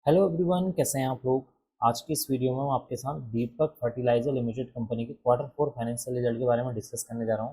Hello everyone, कैसे हैं आप लोग। आज की इस वीडियो में मैं आपके साथ दीपक फर्टिलाइजर लिमिटेड कंपनी के क्वार्टर 4 फाइनेंशियल रिजल्ट के बारे में डिस्कस करने जा रहा हूं।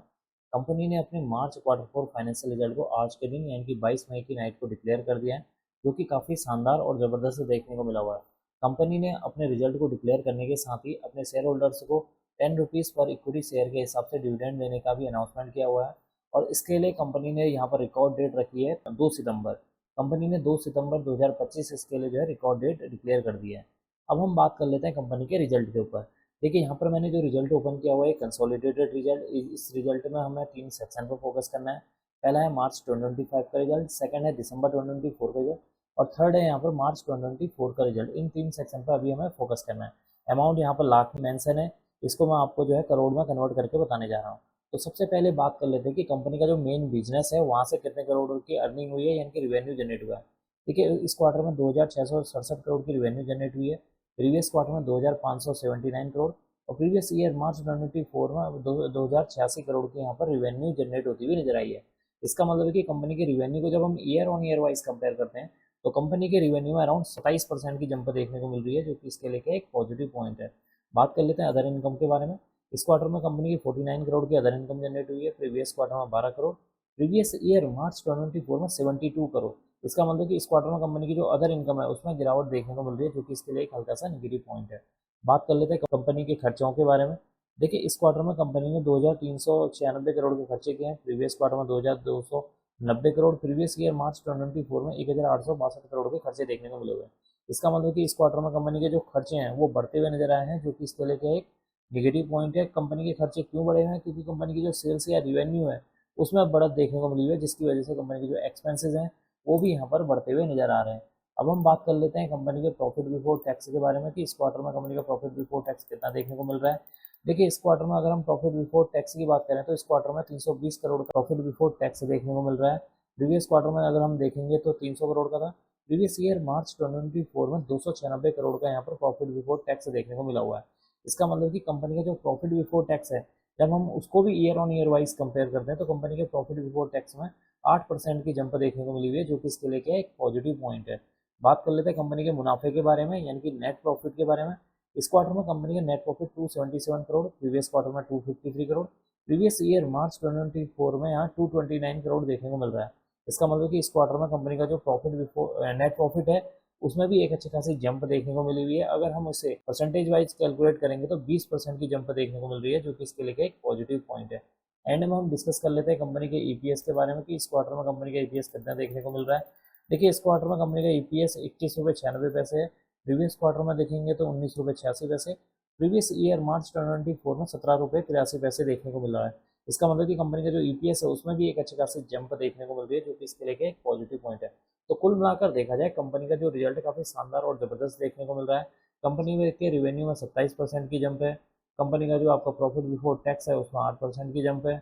कंपनी ने अपने मार्च क्वार्टर 4 फाइनेंशियल रिजल्ट को आज के दिन यानी कि 22 मई की नाइट को डिक्लेयर कर दिया है, जो कि काफ़ी शानदार और ज़बरदस्त देखने को मिला हुआ है। कंपनी ने अपने रिजल्ट को डिक्लेयर करने के साथ ही अपने शेयर होल्डर्स को 10 रुपीज़ पर इक्विटी शेयर के हिसाब से डिविडेंड देने का भी अनाउंसमेंट किया हुआ है। और इसके लिए कंपनी ने यहाँ पर रिकॉर्ड डेट रखी है 2 सितंबर। कंपनी ने 2 सितंबर 2025 इसके लिए जो है रिकॉर्ड डेट डिक्लेयर कर दिया है। अब हम बात कर लेते हैं कंपनी के रिजल्ट के ऊपर। देखिए, यहाँ पर मैंने जो रिजल्ट ओपन किया हुआ है कंसोलिडेटेड रिजल्ट। इस रिजल्ट में हमें 3 सेक्शन पर फोकस करना है। पहला है मार्च 2025 का रिजल्ट, सेकंड है दिसंबर 2024 का रिजल्ट, और थर्ड है यहाँ पर मार्च 2024 का रिजल्ट। इन 3 सेक्शन पर अभी हमें फोकस करना है। अमाउंट यहाँ पर लाख में मेंशन है, इसको मैं आपको जो है करोड़ में कन्वर्ट करके बताने जा रहा हूँ। तो सबसे पहले बात कर लेते हैं कि कंपनी का जो मेन बिजनेस है वहाँ से कितने करोड़ की अर्निंग हुई है, यानी कि रिवेन्यू जनरेट हुआ है। देखिए, इस क्वार्टर में 2667 करोड़ की रिवेन्यू जनरेट हुई है। प्रीवियस क्वार्टर में 2579 करोड़, और प्रीवियस ईयर मार्च 2024 में 2086 करोड़ की यहाँ पर रिवेन्यू जनरेट होती हुई नजर आई है। इसका मतलब है कि कंपनी की रिवेन्यू को जब हम year on year wise compare करते हैं तो कंपनी के रिवेन्यू में अराउंड 27% की जंप देखने को मिल रही है, जो कि इसके लेके एक पॉजिटिव पॉइंट है। बात कर लेते हैं अदर इनकम के बारे में। इस क्वार्टर में कंपनी की 49 करोड़ की अदर इनकम जनरेट हुई है। प्रीवियस क्वार्टर में 12 करोड़, प्रीवियस ईयर मार्च 2024 में 72 करोड़। इसका मतलब कि इस क्वार्टर में कंपनी की जो अदर इनकम है उसमें गिरावट देखने को मिल रही है, जो कि इसके लिए एक हल्का सा नेगेटिव पॉइंट है। बात कर लेते हैं कंपनी के खर्चों के बारे में। देखिए, इस क्वार्टर में कंपनी ने 2396 करोड़ के खर्चे किए हैं। प्रीवियस क्वार्टर में 2290 करोड़, प्रीवियस ईयर मार्च 2024 में 1862 करोड़ के खर्चे देखने को मिले हुए हैं। इसका मतलब कि इस क्वार्टर में कंपनी के जो खर्चे हैं वो बढ़ते हुए नजर आए हैं, जो कि इसके लिए एक नेगेटिव पॉइंट है। कंपनी के खर्चे क्यों बढ़े हैं? क्योंकि कंपनी की जो सेल्स या रिवेन्यू है उसमें बढ़त देखने को मिली हुई है, जिसकी वजह से कंपनी के जो एक्सपेंसेस हैं वो भी यहाँ पर बढ़ते हुए नजर आ रहे हैं। अब हम बात कर लेते हैं कंपनी के प्रॉफिट बिफोर टैक्स के बारे में कि इस क्वार्टर में कंपनी का प्रॉफिट बिफोर टैक्स कितना देखने को मिल रहा है। देखिए, इस क्वार्टर में अगर हम प्रॉफिट बिफोर टैक्स की बात करें तो इस क्वार्टर में 320 करोड़ का प्रॉफिट बिफोर टैक्स देखने को मिल रहा है। प्रीवियस क्वार्टर में अगर हम देखेंगे तो 300 करोड़ का था। प्रीवियस ईयर मार्च 2024 में 296 करोड़ का यहाँ पर प्रॉफिट बिफोर टैक्स देखने को मिला हुआ है। इसका मतलब कि कंपनी का जो प्रॉफिट बिफोर टैक्स है, जब हम उसको भी year on year wise compare करते हैं तो कंपनी के प्रॉफिट बिफोर टैक्स में 8% की जंप देखने को मिली हुई है, जो कि इसके लिए क्या एक पॉजिटिव पॉइंट है। बात कर लेते हैं कंपनी के मुनाफे के बारे में, यानी कि नेट प्रॉफिट के बारे में। इस क्वार्टर में कंपनी का net profit 277 crore, previous quarter में 253 करोड़, प्रीवियस ईयर मार्च 2024 में यहाँ 229 करोड़ देखने को मिल रहा है। इसका मतलब कि इस क्वार्टर में कंपनी का जो प्रॉफिट बिफोर नेट प्रॉफिट है उसमें भी एक अच्छी खासी जंप देखने को मिली हुई है। अगर हम उसे परसेंटेज वाइज कैलकुलेट करेंगे तो 20% की जंप देखने को मिल रही है, जो कि इसके लिए एक पॉजिटिव पॉइंट है। एंड में हम डिस्कस कर लेते हैं कंपनी के ईपीएस के बारे में कि इस क्वार्टर में कंपनी का ईपीएस कितना देखने को मिल रहा है। देखिए, इस क्वार्टर में कंपनी का ईपीएस 21 रुपये 96 पैसे है। प्रीवियस क्वार्टर में देखेंगे तो 19 रुपये 86 पैसे। प्रीवियस ईयर मार्च 2024 में 17 रुपये 83 पैसे देखने को मिल रहा है। इसका मतलब कि कंपनी का जो ईपीएस है उसमें भी एक अच्छी खासी जंप देखने को मिल रही है, जो कि इसके लिए एक पॉजिटिव पॉइंट है। तो कुल मिलाकर देखा जाए कंपनी का जो रिजल्ट है काफ़ी शानदार और ज़बरदस्त देखने को मिल रहा है। कंपनी में के रिवेन्यू में 27% की जंप है। कंपनी का जो आपका प्रॉफिट बिफोर टैक्स है उसमें 8% की जंप है।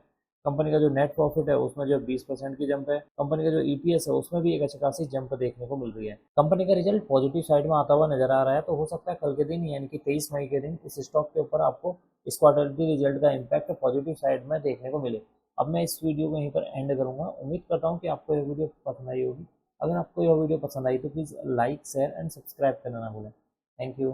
कंपनी का जो नेट प्रॉफिट है उसमें जो 20% की जंप है। कंपनी का जो ईपीएस है उसमें भी एक अच्छी खासी जंप देखने को मिल रही है। कंपनी का रिजल्ट पॉजिटिव साइड में आता हुआ नजर आ रहा है, तो हो सकता है कल के दिन यानी कि 23 मई के दिन इस स्टॉक के ऊपर आपको इस क्वार्टरली रिजल्ट का इम्पैक्ट पॉजिटिव साइड में देखने को मिले। अब मैं इस वीडियो को यहीं पर एंड करूंगा। उम्मीद करता हूँ कि आपको यह वीडियो पसंद आई होगी। अगर आपको यह वीडियो पसंद आई तो please like share and subscribe करना ना भूलें। Thank you.